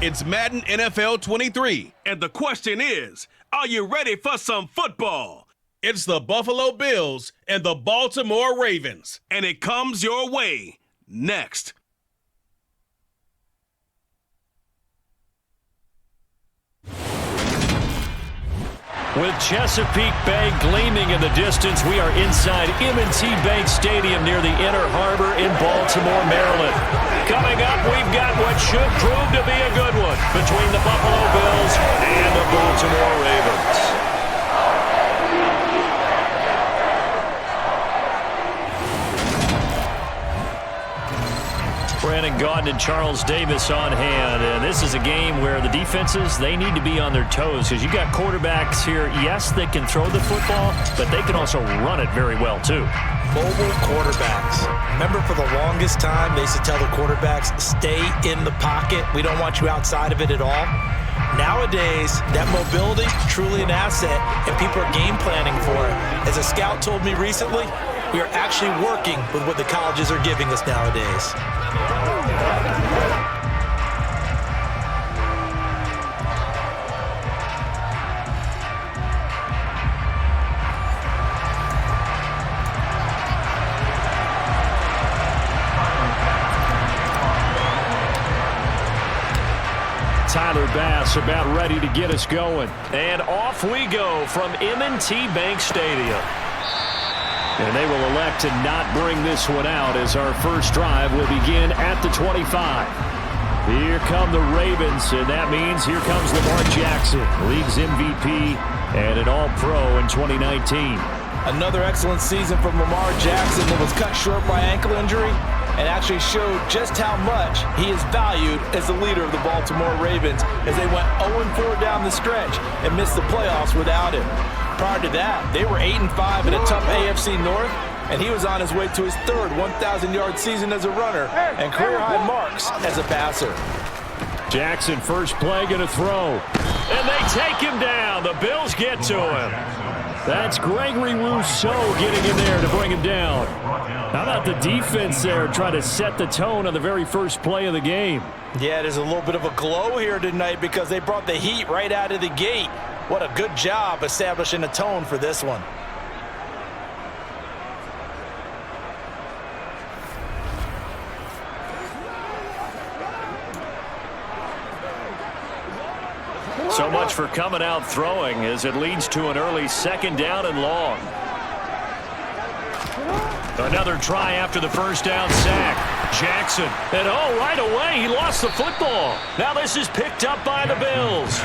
It's Madden NFL 23. And the question is, are you ready for some football? It's the Buffalo Bills and the Baltimore Ravens. And it comes your way next. With Chesapeake Bay gleaming in the distance, we are inside M&T Bank Stadium near the Inner Harbor in Baltimore, Maryland. Coming up, we've got what should prove to be a good one between the Buffalo Bills and the Baltimore Ravens. Brandon Gaudin and Charles Davis on hand, and this is a game where the defenses, they need to be on their toes because you got quarterbacks here. Yes, they can throw the football, but they can also run it very well too. Mobile quarterbacks. Remember, for the longest time, they used to tell the quarterbacks, stay in the pocket. We don't want you outside of it at all. Nowadays, that mobility, truly an asset, and people are game planning for it. As a scout told me recently, we are actually working with what the colleges are giving us nowadays. Tyler Bass about ready to get us going. And off we go from M&T Bank Stadium. And they will elect to not bring this one out as our first drive will begin at the 25. Here come the Ravens, and that means here comes Lamar Jackson, league's MVP and an All-Pro in 2019. Another excellent season from Lamar Jackson that was cut short by ankle injury and actually showed just how much he is valued as the leader of the Baltimore Ravens as they went 0-4 down the stretch and missed the playoffs without him. Prior to that, they were 8-5 in a tough AFC North, and he was on his way to his third 1,000-yard season as a runner and career-high marks as a passer. Jackson, first play, going to throw. And they take him down. The Bills get to him. That's Gregory Rousseau getting in there to bring him down. How about the defense there trying to set the tone on the very first play of the game? Yeah, there's a little bit of a glow here tonight because they brought the heat right out of the gate. What a good job establishing a tone for this one. So much for coming out throwing as it leads to an early second down and long. Another try after the first down sack. Jackson. And right away he lost the football. Now this is picked up by the Bills.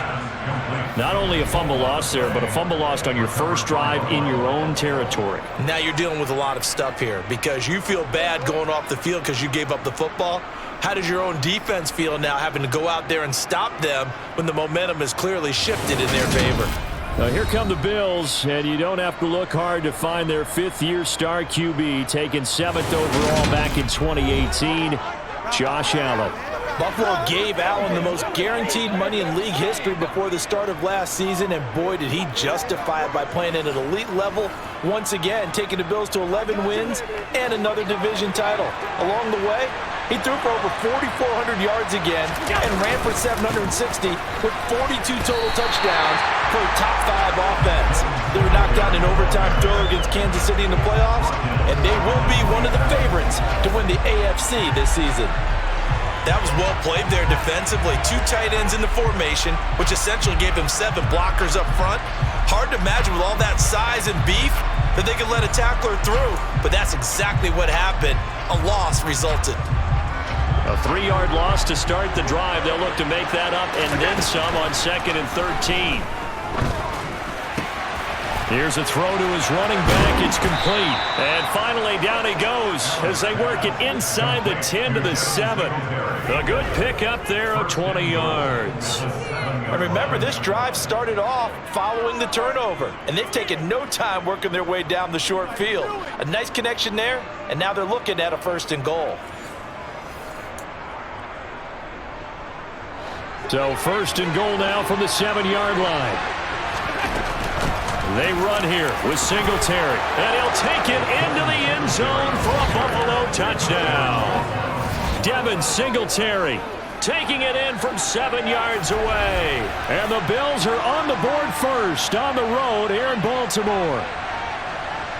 Not only a fumble loss there, but a fumble lost on your first drive in your own territory. Now you're dealing with a lot of stuff here because you feel bad going off the field because you gave up the football. How does your own defense feel now having to go out there and stop them when the momentum is clearly shifted in their favor? Now here come the Bills, and you don't have to look hard to find their fifth-year star QB, taken 7th overall back in 2018, Josh Allen. Buffalo gave Allen the most guaranteed money in league history before the start of last season, and boy, did he justify it by playing at an elite level once again, taking the Bills to 11 wins and another division title. Along the way, he threw for over 4,400 yards again and ran for 760 with 42 total touchdowns for a top-5 offense. They were knocked out in overtime thriller against Kansas City in the playoffs, and they will be one of the favorites to win the AFC this season. That was well played there defensively. 2 tight ends in the formation, which essentially gave them 7 blockers up front. Hard to imagine with all that size and beef that they could let a tackler through, but that's exactly what happened. A loss resulted. A 3-yard loss to start the drive. They'll look to make that up and then some on 2nd and 13. Here's a throw to his running back. It's complete. And finally down he goes as they work it inside the 10 to the 7. A good pickup there of 20 yards. And remember, this drive started off following the turnover, and they've taken no time working their way down the short field. A nice connection there, and now they're looking at a 1st and goal. So 1st and goal now from the 7-yard line. They run here with Singletary, and he'll take it into the end zone for a Buffalo touchdown. Devin Singletary taking it in from 7 yards away. And the Bills are on the board first on the road here in Baltimore.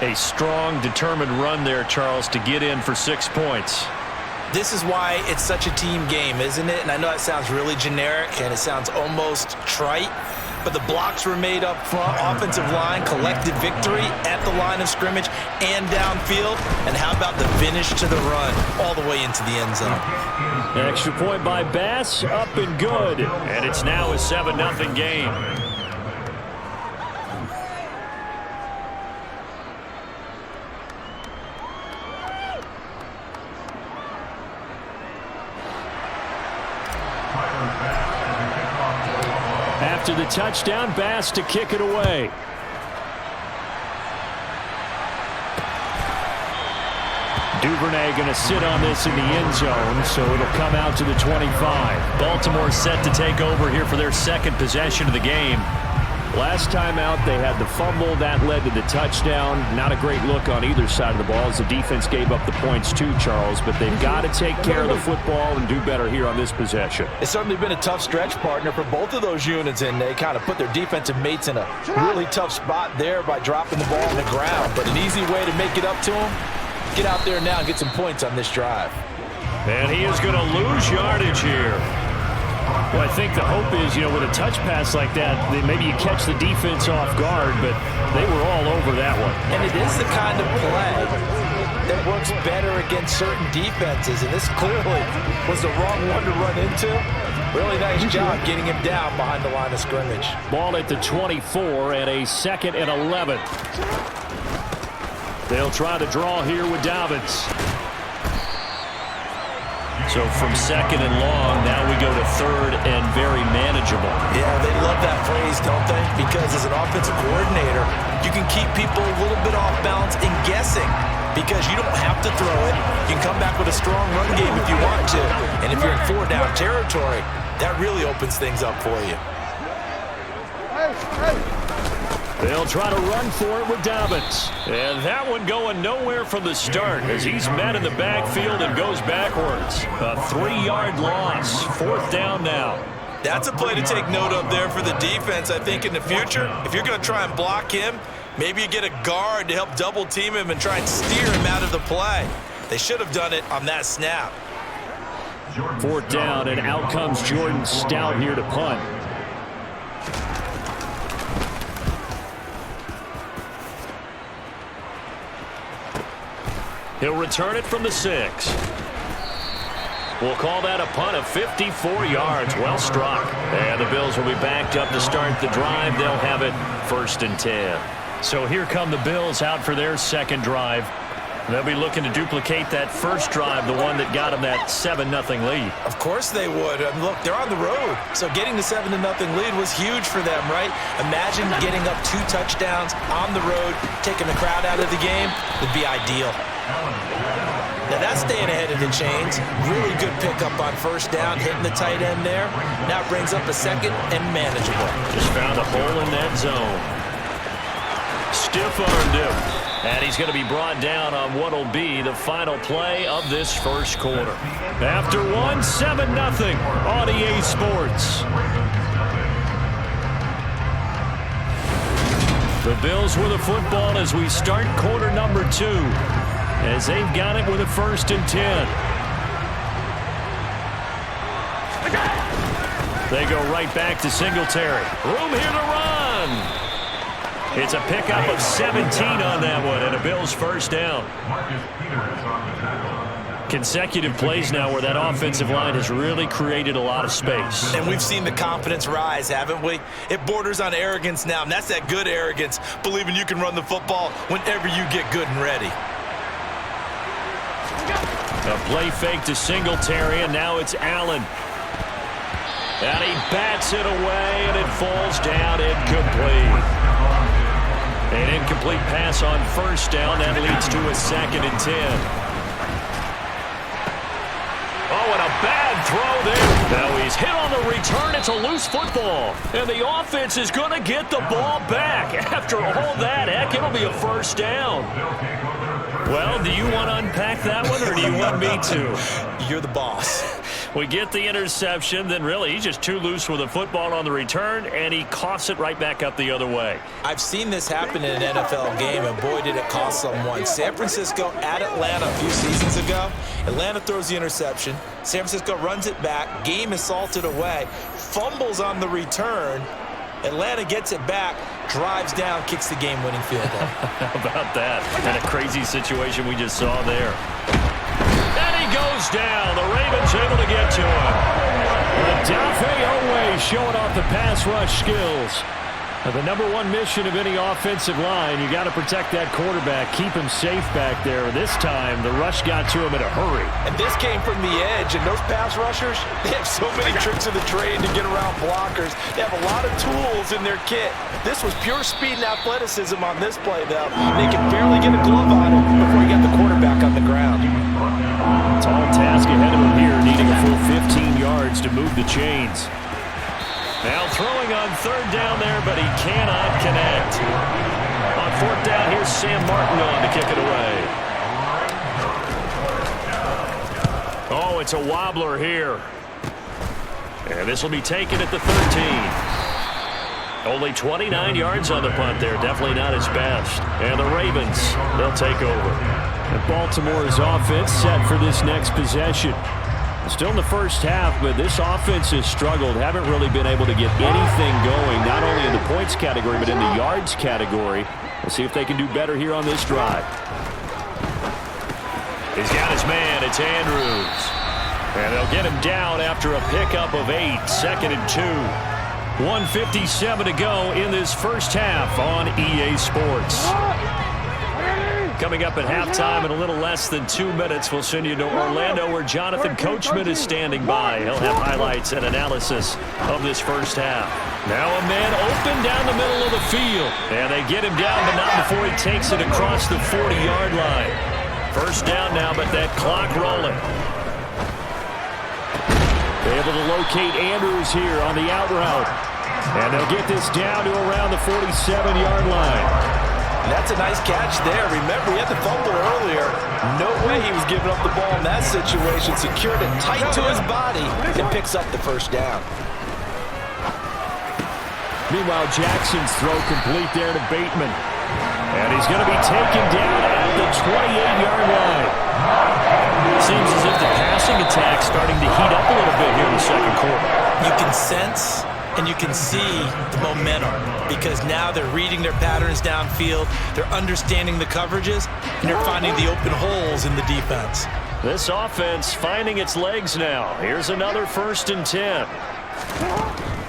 A strong, determined run there, Charles, to get in for 6 points. This is why it's such a team game, isn't it? And I know it sounds really generic and it sounds almost trite, but the blocks were made up front, offensive line, collective victory at the line of scrimmage and downfield. And how about the finish to the run all the way into the end zone? An extra point by Bass, up and good. And it's now a 7-0 game. After the touchdown, Bass to kick it away. Duvernay going to sit on this in the end zone, so it'll come out to the 25. Baltimore set to take over here for their second possession of the game. Last time out, they had the fumble. That led to the touchdown. Not a great look on either side of the ball as the defense gave up the points too, Charles. But they've got to take care of the football and do better here on this possession. It's certainly been a tough stretch, partner, for both of those units, and they kind of put their defensive mates in a really tough spot there by dropping the ball on the ground. But an easy way to make it up to them, get out there now and get some points on this drive. And he is going to lose yardage here. Well, I think the hope is, with a touch pass like that, maybe you catch the defense off guard, but they were all over that one. And it is the kind of play that works better against certain defenses, and this clearly was the wrong one to run into. Really nice job getting him down behind the line of scrimmage. Ball at the 24 and a 2nd and 11. They'll try to draw here with Dobbins. So from 2nd and long, now we go to 3rd and very manageable. Yeah, they love that phrase, don't they? Because as an offensive coordinator, you can keep people a little bit off balance and guessing because you don't have to throw it. You can come back with a strong run game if you want to. And if you're in 4-down territory, that really opens things up for you. They'll try to run for it with Dobbins. And that one going nowhere from the start as he's met in the backfield and goes backwards. A 3-yard loss. 4th down now. That's a play to take note of there for the defense, I think, in the future. If you're going to try and block him, maybe you get a guard to help double team him and try and steer him out of the play. They should have done it on that snap. 4th down, and out comes Jordan Stout here to punt. He'll return it from the 6. We'll call that a punt of 54 yards. Well struck. And the Bills will be backed up to start the drive. They'll have it 1st and 10. So here come the Bills out for their second drive. They'll be looking to duplicate that first drive, the one that got them that 7-0 lead. Of course they would. Look, they're on the road. So getting the 7-0 lead was huge for them, right? Imagine getting up 2 touchdowns on the road, taking the crowd out of the game would be ideal. Now that's staying ahead of the chains. Really good pickup on 1st down, hitting the tight end there. Now brings up a 2nd and manageable. Just found a hole in that zone. Stiff-armed him. And he's going to be brought down on what will be the final play of this first quarter. After 7-0 on EA Sports. The Bills with the football as we start quarter number 2. As they've got it with a 1st and 10. They go right back to Singletary. Room here to run. It's a pickup of 17 on that one and a Bills 1st down. Consecutive plays now where that offensive line has really created a lot of space. And we've seen the confidence rise, haven't we? It borders on arrogance now, and that's that good arrogance, believing you can run the football whenever you get good and ready. A play fake to Singletary, and now it's Allen. And he bats it away, and it falls down incomplete. An incomplete pass on 1st down. That leads to a 2nd and 10. Oh, and a bad throw there. Now he's hit on the return. It's a loose football. And the offense is going to get the ball back. After all that, heck, it'll be a 1st down. Well, do you want to unpack that one, or do you want me to? You're the boss. We get the interception, then really he's just too loose with the football on the return, and he coughs it right back up the other way. I've seen this happen in an NFL game, and boy, did it cost someone. San Francisco at Atlanta a few seasons ago. Atlanta throws the interception. San Francisco runs it back. Game is salted away. Fumbles on the return. Atlanta gets it back, drives down, kicks the game-winning field goal. How about that? And a crazy situation we just saw there. And he goes down. The Ravens able to get to him. Odafe Oweh showing off the pass rush skills. Now, the number one mission of any offensive line, you got to protect that quarterback, keep him safe back there. This time, the rush got to him in a hurry. And this came from the edge, and those pass rushers, they have so many tricks of the trade to get around blockers. They have a lot of tools in their kit. This was pure speed and athleticism on this play, though. They could barely get a glove on him before he got the quarterback on the ground. Tall task ahead of him here, needing a full 15 yards to move the chains. Now throwing on third down there, but he cannot connect. On fourth down, here's Sam Martin on to kick it away. Oh, it's a wobbler here. And this will be taken at the 13. Only 29 yards on the punt there. Definitely not his best. And the Ravens, they'll take over. And Baltimore's offense set for this next possession. Still in the first half, but this offense has struggled. Haven't really been able to get anything going, not only in the points category, but in the yards category. We'll see if they can do better here on this drive. He's got his man. It's Andrews. And they'll get him down after a pickup of 8. 2nd and 2. 1:57 to go in this first half on EA Sports. Coming up at halftime in a little less than 2 minutes, we'll send you to Orlando where Jonathan Coachman is standing by. He'll have highlights and analysis of this first half. Now a man open down the middle of the field. And they get him down, but not before he takes it across the 40-yard line. First down now, but that clock rolling. They're able to locate Andrews here on the out route. And they'll get this down to around the 47-yard line. That's a nice catch there. Remember, he had the fumble earlier. No way he was giving up the ball in that situation. Secured it tight to his body and picks up the first down. Meanwhile, Jackson's throw complete there to Bateman. And he's going to be taken down at the 28-yard line. Seems as if the passing attack's starting to heat up a little bit here in the second quarter. You can sense and you can see the momentum because now they're reading their patterns downfield, they're understanding the coverages, and they're finding the open holes in the defense. This offense finding its legs now. Here's another 1st and 10.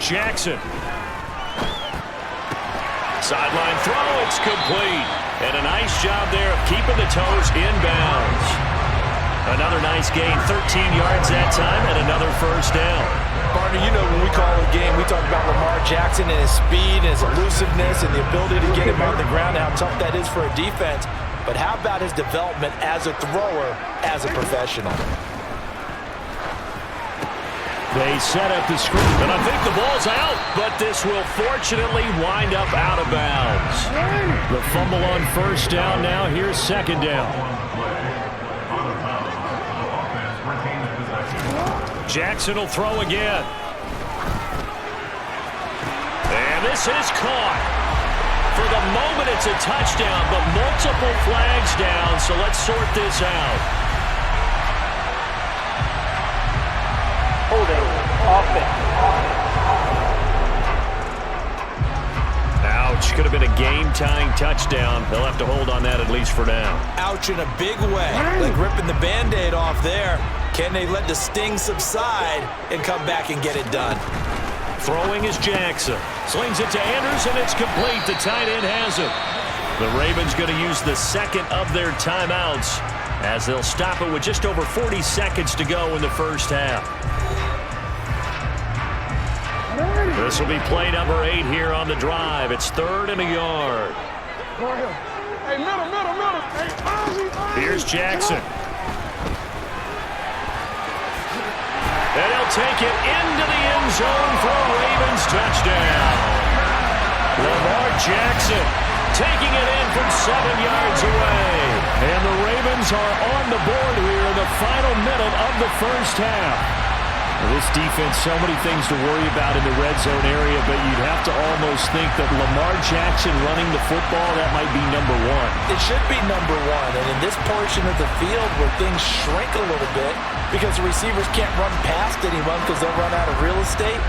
Jackson. Sideline throw, it's complete. And a nice job there of keeping the toes inbounds. Another nice gain, 13 yards that time, and another first down. Partner, you know when we call a game, we talk about Lamar Jackson and his speed and his elusiveness and the ability to get him on the ground and how tough that is for a defense. But how about his development as a thrower, as a professional? They set up the screen, and I think the ball's out, but this will fortunately wind up out of bounds. The fumble on first down now. Here's second down. Jackson will throw again. And this is caught. For the moment, it's a touchdown, but multiple flags down, so let's sort this out. Holding, offense. Ouch, could have been a game-tying touchdown. They'll have to hold on that at least for now. Ouch in a big way, like ripping the Band-Aid off there. Can they let the sting subside and come back and get it done? Throwing is Jackson. Slings it to Anders, and it's complete. The tight end has it. The Ravens going to use the second of their timeouts as they'll stop it with just over 40 seconds to go in the first half. This will be play number 8 here on the drive. It's 3rd and a yard. Hey, middle. Hey, Here's Jackson. And he'll take it into the end zone for a Ravens touchdown. Lamar Jackson taking it in from 7 yards away. And the Ravens are on the board here in the final minute of the first half. This defense, so many things to worry about in the red zone area, but you'd have to almost think that Lamar Jackson running the football, that might be number one. It should be number one, and in this portion of the field where things shrink a little bit because the receivers can't run past anyone because they'll run out of real estate,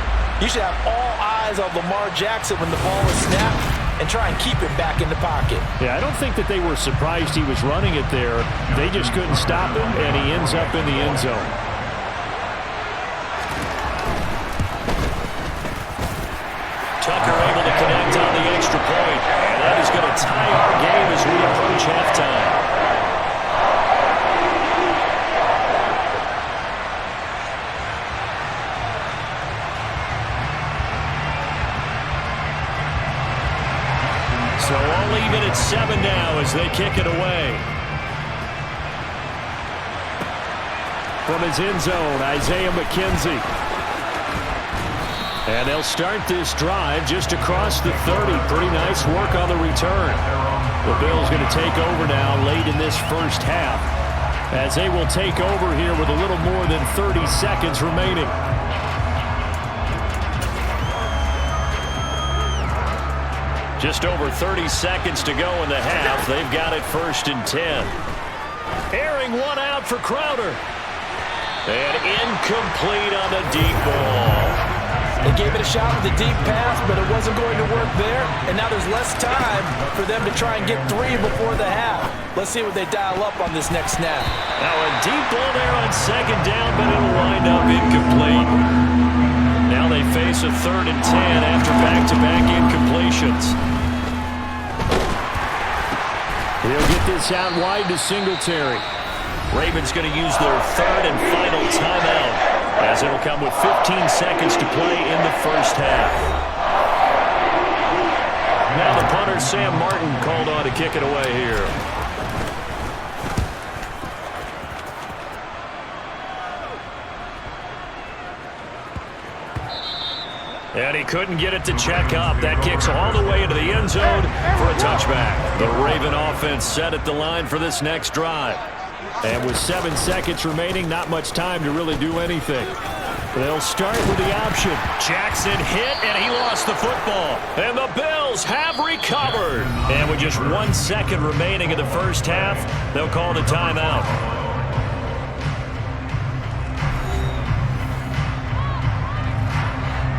you should have all eyes on Lamar Jackson when the ball is snapped and try and keep him back in the pocket. Yeah, I don't think that they were surprised he was running it there. They just couldn't stop him, and he ends up in the end zone. Tucker able to connect on the extra point, and that is going to tie our game as we approach halftime. So all even at 7 now as they kick it away. From his end zone, Isaiah McKenzie. And they'll start this drive just across the 30. Pretty nice work on the return. The Bills going to take over now late in this first half, as they will take over here with a little more than 30 seconds remaining. Just over 30 seconds to go in the half. They've got it 1st and 10. Airing one out for Crowder. And incomplete on the deep ball. They gave it a shot with a deep pass, but it wasn't going to work there. And now there's less time for them to try and get 3 before the half. Let's see what they dial up on this next snap. Now a deep ball there on 2nd down, but it'll wind up incomplete. Now they face a 3rd and 10 after back-to-back incompletions. He'll get this out wide to Singletary. Ravens going to use their 3rd and final timeout, as it'll come with 15 seconds to play in the first half. Now the punter, Sam Martin, called on to kick it away here. And he couldn't get it to check up. That kicks all the way into the end zone for a touchback. The Raven offense set at the line for this next drive. And with 7 seconds remaining, not much time to really do anything. They'll start with the option. Jackson hit, and he lost the football. And the Bills have recovered. And with just 1 second remaining in the first half, they'll call the timeout.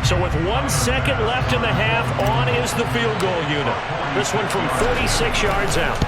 So with 1 second left in the half, on is the field goal unit. This one from 46 yards out.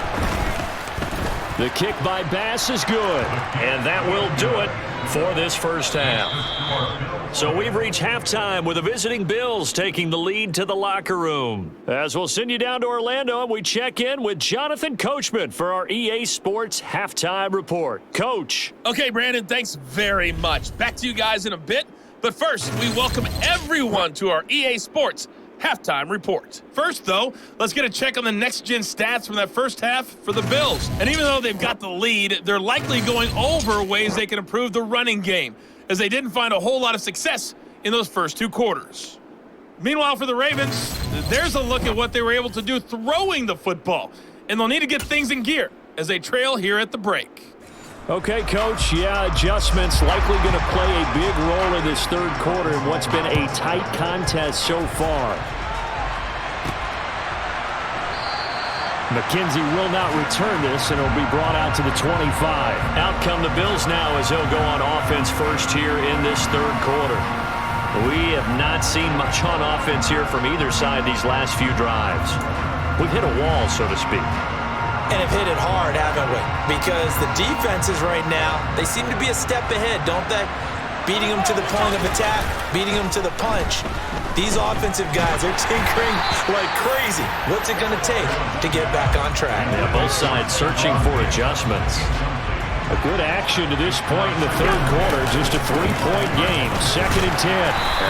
The kick by Bass is good, and that will do it for this first half. So we've reached halftime with the visiting Bills taking the lead to the locker room. As we'll send you down to Orlando, and we check in with Jonathan Coachman for our EA Sports Halftime Report. Coach. Okay, Brandon, thanks very much. Back to you guys in a bit. But first, we welcome everyone to our EA Sports Halftime Report. First, though, let's get a check on the next-gen stats from that first half for the Bills. And even though they've got the lead, they're likely going over ways they can improve the running game, as they didn't find a whole lot of success in those first 2 quarters. Meanwhile, for the Ravens, there's a look at what they were able to do throwing the football, and they'll need to get things in gear as they trail here at the break. Okay, Coach, yeah, adjustments likely going to play a big role in this 3rd quarter in what's been a tight contest so far. McKenzie will not return this, and it'll be brought out to the 25. Out come the Bills now as they'll go on offense first here in this 3rd quarter. We have not seen much on offense here from either side these last few drives. We've hit a wall, so to speak. And have hit it hard, haven't we? Because the defenses right now, they seem to be a step ahead, don't they? Beating them to the point of attack, beating them to the punch. These offensive guys are tinkering like crazy. What's it going to take to get back on track? Yeah, both sides searching for adjustments. A good action to this point in the 3rd quarter. Just a 3-point game. 2nd and 10.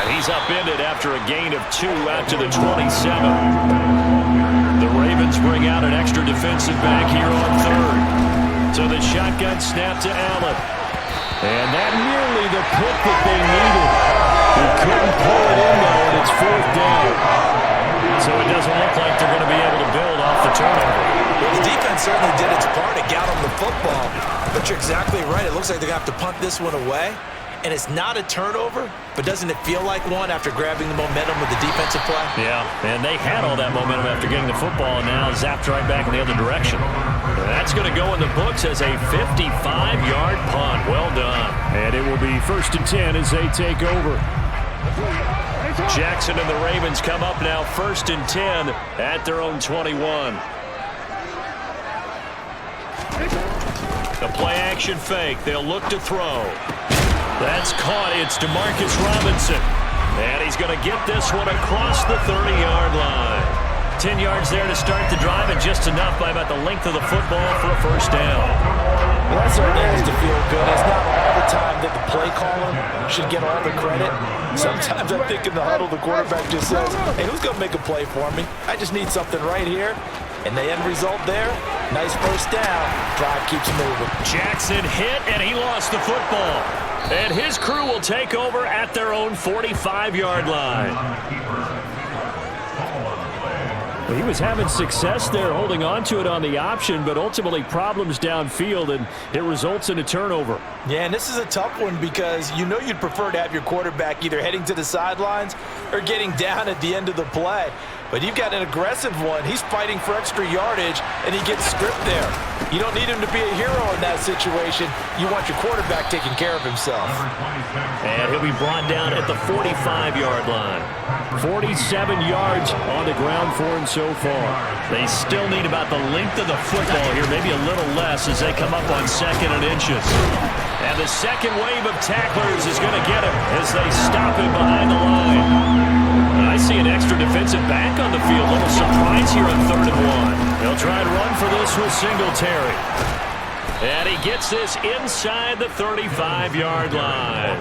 And he's upended after a gain of 2 out to the 27. The Ravens bring out an extra defensive back here on 3rd. So the shotgun snap to Allen. And that nearly the pick that they needed. He couldn't pull it in, though, and it's 4th down. So it doesn't look like they're going to be able to build off the turnover. Well, the defense certainly did its part. It got them the football. But you're exactly right. It looks like they're going to have to punt this one away. and it's not a turnover, but doesn't it feel like one after grabbing the momentum with the defensive play? Yeah, and they had all that momentum after getting the football, and now zapped right back in the other direction. And that's going to go in the books as a 55-yard punt. Well done. And it will be 1st and 10 as they take over. Jackson and the Ravens come up now 1st and 10 at their own 21. The play-action fake. They'll look to throw. That's caught. It's Demarcus Robinson. And he's going to get this one across the 30-yard line. 10 yards there to start the drive, and just enough by about the length of the football for a first down. Well, that certainly has to feel good. It's not all the time that the play caller should get all the credit. Sometimes I think in the huddle, the quarterback just says, hey, who's going to make a play for me? I just need something right here. And the end result there, nice first down. Drive keeps moving. Jackson hit, and he lost the football. And his crew will take over at their own 45-yard line. Well, he was having success there holding on to it on the option, but ultimately problems downfield, and it results in a turnover. Yeah, and this is a tough one because you know you'd prefer to have your quarterback either heading to the sidelines or getting down at the end of the play. But you've got an aggressive one. He's fighting for extra yardage, and he gets stripped there. You don't need him to be a hero in that situation. You want your quarterback taking care of himself. And he'll be brought down at the 45-yard line. 47 yards on the ground for him so far. They still need about the length of the football here, maybe a little less as they come up on 2nd and inches. And the second wave of tacklers is going to get him as they stop him behind the line. And I see an extra defensive back on the field. A little surprise here on 3rd and 1. They'll try and run for this with Singletary. And he gets this inside the 35-yard line.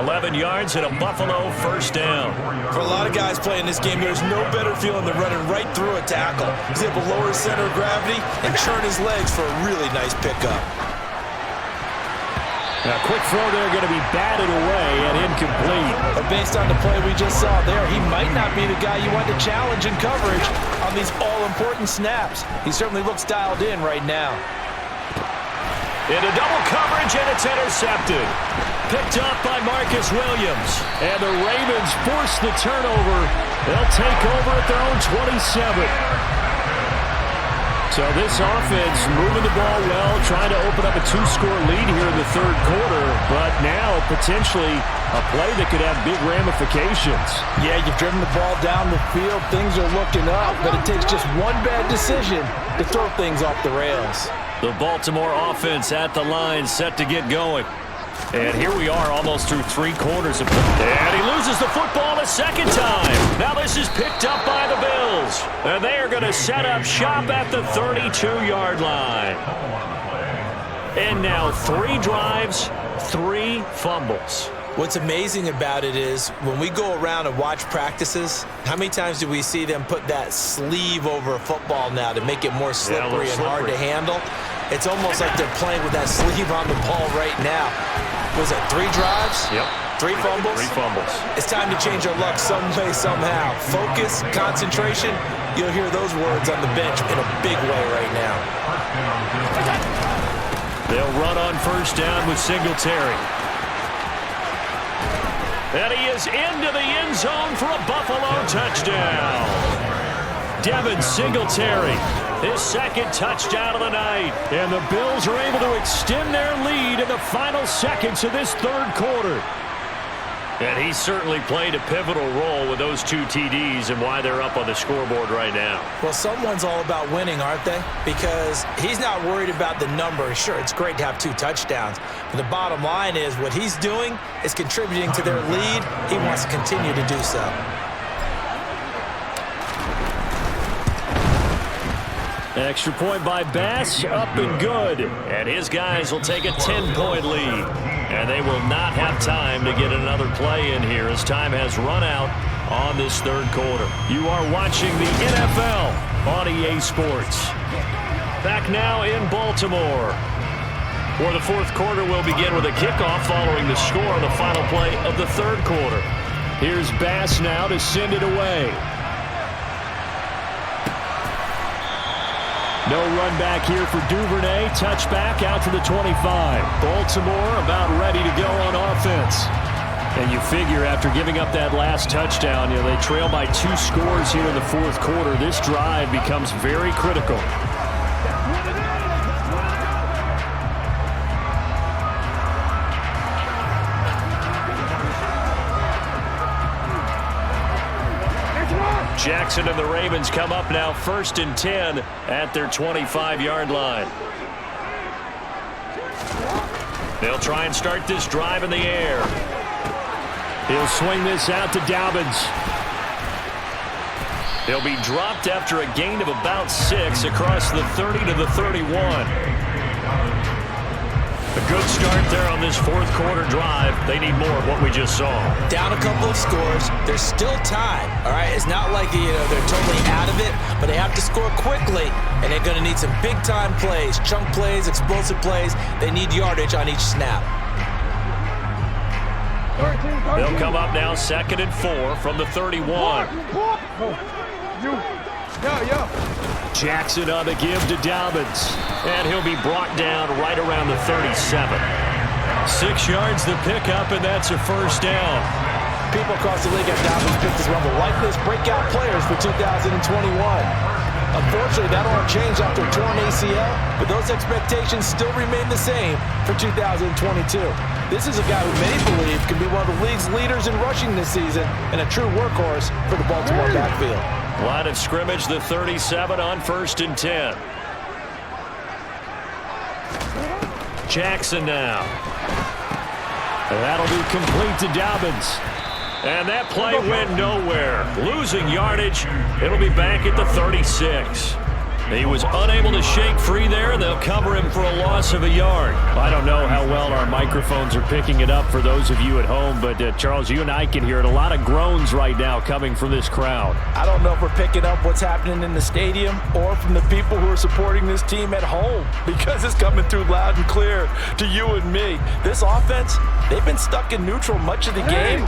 11 yards and a Buffalo first down. For a lot of guys playing this game, there's no better feeling than running right through a tackle. He's able to lower his center of gravity and churn his legs for a really nice pickup. Now, quick throw there, going to be batted away and incomplete. But based on the play we just saw there, he might not be the guy you want to challenge in coverage on these all-important snaps. He certainly looks dialed in right now. Into double coverage, and it's intercepted. Picked up by Marcus Williams. And the Ravens force the turnover. They'll take over at their own 27. So this offense moving the ball well, trying to open up a 2-score lead here in the 3rd quarter, but now potentially a play that could have big ramifications. Yeah, you've driven the ball down the field. Things are looking up, but it takes just one bad decision to throw things off the rails. The Baltimore offense at the line, set to get going. And here we are almost through 3 quarters of play. And he loses the football a second time. Now this is picked up by the Bills. And they are going to set up shop at the 32-yard line. And now 3 drives, 3 fumbles. What's amazing about it is when we go around and watch practices, how many times do we see them put that sleeve over a football now to make it more slippery and hard to handle? It's almost like they're playing with that sleeve on the ball right now. Was it 3 drives? Yep. 3 fumbles? 3 fumbles. It's time to change our luck some way, somehow. Focus, concentration, you'll hear those words on the bench in a big way right now. They'll run on first down with Singletary. And he is into the end zone for a Buffalo touchdown. Devin Singletary, his 2nd touchdown of the night. And the Bills are able to extend their lead in the final seconds of this 3rd quarter. And he certainly played a pivotal role with those 2 TDs and why they're up on the scoreboard right now. Well, someone's all about winning, aren't they? Because he's not worried about the number. Sure, it's great to have 2 touchdowns. But the bottom line is what he's doing is contributing to their lead. He wants to continue to do so. Extra point by Bass, up and good. And his guys will take a 10-point lead. And they will not have time to get another play in here as time has run out on this 3rd quarter. You are watching the NFL on EA Sports. Back now in Baltimore. For the 4th quarter, we'll begin with a kickoff following the score on the final play of the 3rd quarter. Here's Bass now to send it away. No run back here for Duvernay. Touchback out to the 25. Baltimore about ready to go on offense. And you figure after giving up that last touchdown, they trail by 2 scores here in the fourth quarter. This drive becomes very critical. Jackson and the Ravens come up now 1st and 10 at their 25-yard line. They'll try and start this drive in the air. He'll swing this out to Dobbins. He'll be dropped after a gain of about 6 across the 30 to the 31. A good start there on this fourth quarter drive. They need more of what we just saw. Down a couple of scores. There's still time, all right? It's not like they're totally out of it, but they have to score quickly, and they're going to need some big-time plays, chunk plays, explosive plays. They need yardage on each snap. They'll come up now 2nd and 4 from the 31. Jackson on the give to Dobbins. And he'll be brought down right around the 37. 6 yards the pickup, and that's a first down. People across the league have Dobbins picked as one of the likeliest breakout players for 2021. Unfortunately, that won't change after a torn ACL, but those expectations still remain the same for 2022. This is a guy who many believe can be one of the league's leaders in rushing this season and a true workhorse for the Baltimore backfield. Line of scrimmage, the 37 on 1st and 10. Jackson now. That'll be complete to Dobbins. And that play went nowhere. Losing yardage. It'll be back at the 36. He was unable to shake free there, and they'll cover him for a loss of a yard. I don't know how well our microphones are picking it up for those of you at home, but Charles, you and I can hear it. A lot of groans right now coming from this crowd. I don't know if we're picking up what's happening in the stadium or from the people who are supporting this team at home, because it's coming through loud and clear to you and me. This offense, they've been stuck in neutral much of the game,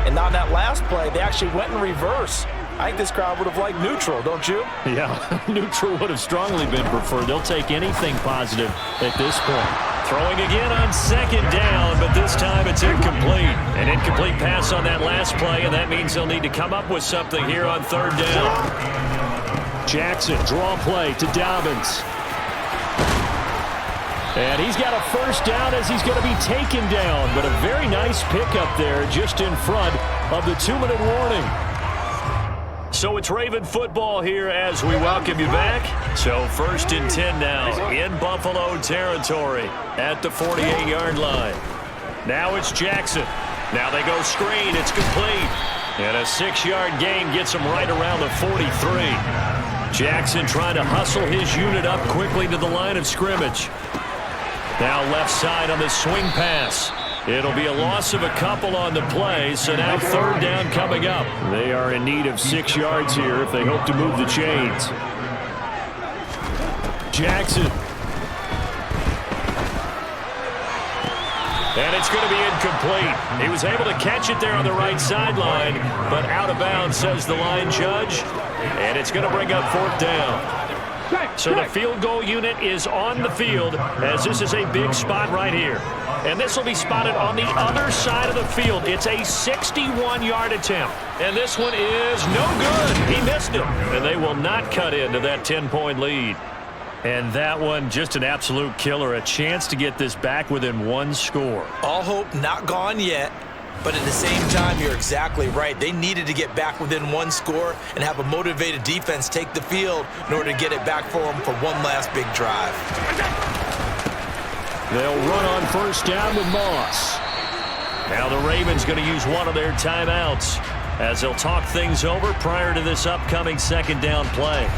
and on that last play, they actually went in reverse. I think this crowd would have liked neutral, don't you? Yeah, neutral would have strongly been preferred. They'll take anything positive at this point. Throwing again on 2nd down, but this time it's incomplete. An incomplete pass on that last play, and that means they'll need to come up with something here on 3rd down. Jackson, draw play to Dobbins. And he's got a first down as he's going to be taken down, but a very nice pickup there just in front of the 2-minute warning. So it's Raven football here as we welcome you back. So 1st and 10 now in Buffalo territory at the 48-yard line. Now it's Jackson. Now they go screen. It's complete. And a 6-yard gain gets him right around the 43. Jackson trying to hustle his unit up quickly to the line of scrimmage. Now left side on the swing pass. It'll be a loss of a couple on the play, so now 3rd down coming up. They are in need of 6 yards here if they hope to move the chains. Jackson. And it's going to be incomplete. He was able to catch it there on the right sideline, but out of bounds, says the line judge. And it's going to bring up 4th down. So the field goal unit is on the field, as this is a big spot right here. And this will be spotted on the other side of the field. It's a 61-yard attempt. And this one is no good. He missed it. And they will not cut into that 10-point lead. And that one, just an absolute killer. A chance to get this back within 1 score. All hope not gone yet. But at the same time, you're exactly right. They needed to get back within 1 score and have a motivated defense take the field in order to get it back for them for one last big drive. They'll run on 1st down with Moss. Now the Ravens going to use one of their timeouts as they'll talk things over prior to this upcoming 2nd down play.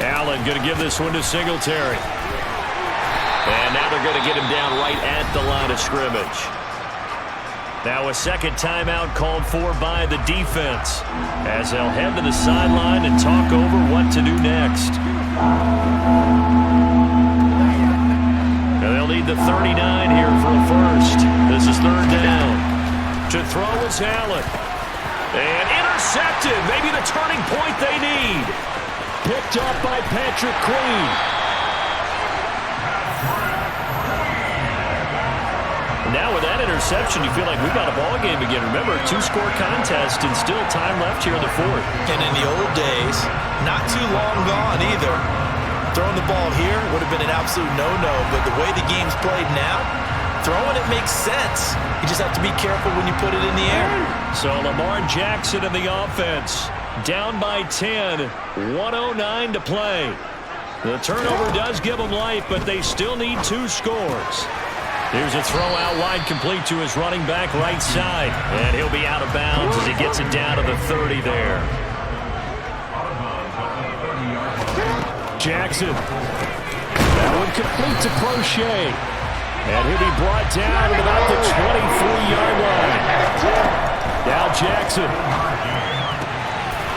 Allen going to give this one to Singletary. And now they're going to get him down right at the line of scrimmage. Now a 2nd timeout called for by the defense as they'll head to the sideline and talk over what to do next. And they'll need the 39 here for a first. This is 3rd down. To throw is Allen. And intercepted. Maybe the turning point they need. Picked up by Patrick Queen. Now with that interception, you feel like we've got a ball game again. Remember, a two-score contest and still time left here in the fourth. And in the old days, not too long gone either. Throwing the ball here would have been an absolute no-no, but the way the game's played now, throwing it makes sense. You just have to be careful when you put it in the air. So Lamar Jackson in the offense. Down by 10. 1:09 to play. The turnover does give them life, but they still need 2 scores. Here's a throw out wide, complete to his running back right side. And he'll be out of bounds as he gets it down to the 30 there. Jackson. That one complete to Crochet. And he'll be brought down at about the 23-yard line. Now Jackson.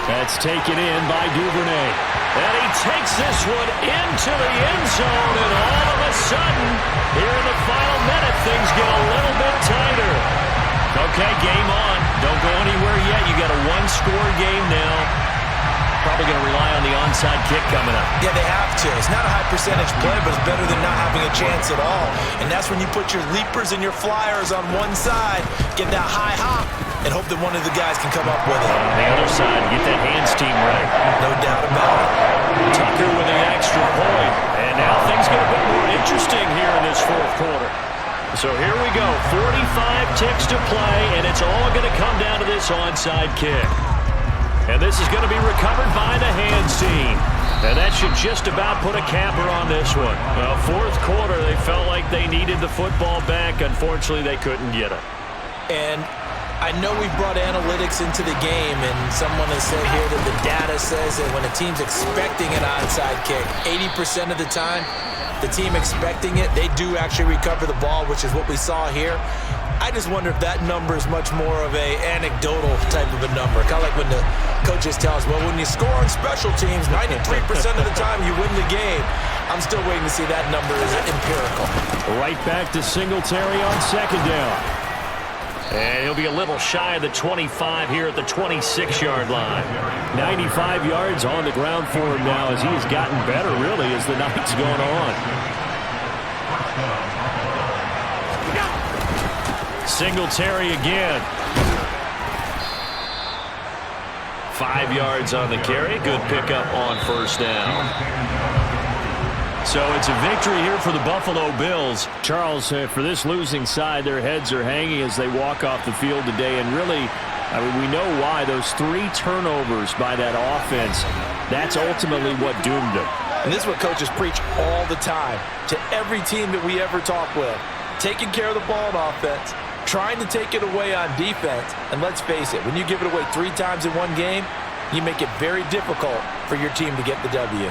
That's taken in by Duvernay. And he takes this one into the end zone, and all of a sudden, here in the final minute, things get a little bit tighter. Okay, game on. Don't go anywhere yet. You got a one-score game now. Probably going to rely on the onside kick coming up. Yeah, they have to. It's not a high percentage play, but it's better than not having a chance at all. And that's when you put your leapers and your flyers on one side, get that high hop, and hope that one of the guys can come up with it. On the other side, get that hands team right. No doubt about it. Tucker with the extra point. And now things get a bit more interesting here in this fourth quarter. So here we go. 45 ticks to play, and it's all going to come down to this onside kick. And this is going to be recovered by the hands team. And that should just about put a capper on this one. Well, fourth quarter, they felt like they needed the football back. Unfortunately, they couldn't get it. And I know we brought analytics into the game, and someone has said here that the data says that when a team's expecting an onside kick, 80% of the time, the team expecting it, they do actually recover the ball, which is what we saw here. I just wonder if that number is much more of a anecdotal type of a number. Kind of like when the coaches tell us, well, when you score on special teams, 93% of the time you win the game. I'm still waiting to see that number is empirical. Right back to Singletary on second down. And he'll be a little shy of the 25 here at the 26-yard line. 95 yards on the ground for him now as he has gotten better, really, as the night's going on. Singletary again. 5 yards on the carry. Good pickup on first down. So it's a victory here for the Buffalo Bills. Charles, for this losing side, their heads are hanging as they walk off the field today. And really, I mean, we know why. Those 3 turnovers by that offense, that's ultimately what doomed them. And this is what coaches preach all the time to every team that we ever talk with. Taking care of the ball on offense, trying to take it away on defense. And let's face it, when you give it away 3 times in one game, you make it very difficult for your team to get the W.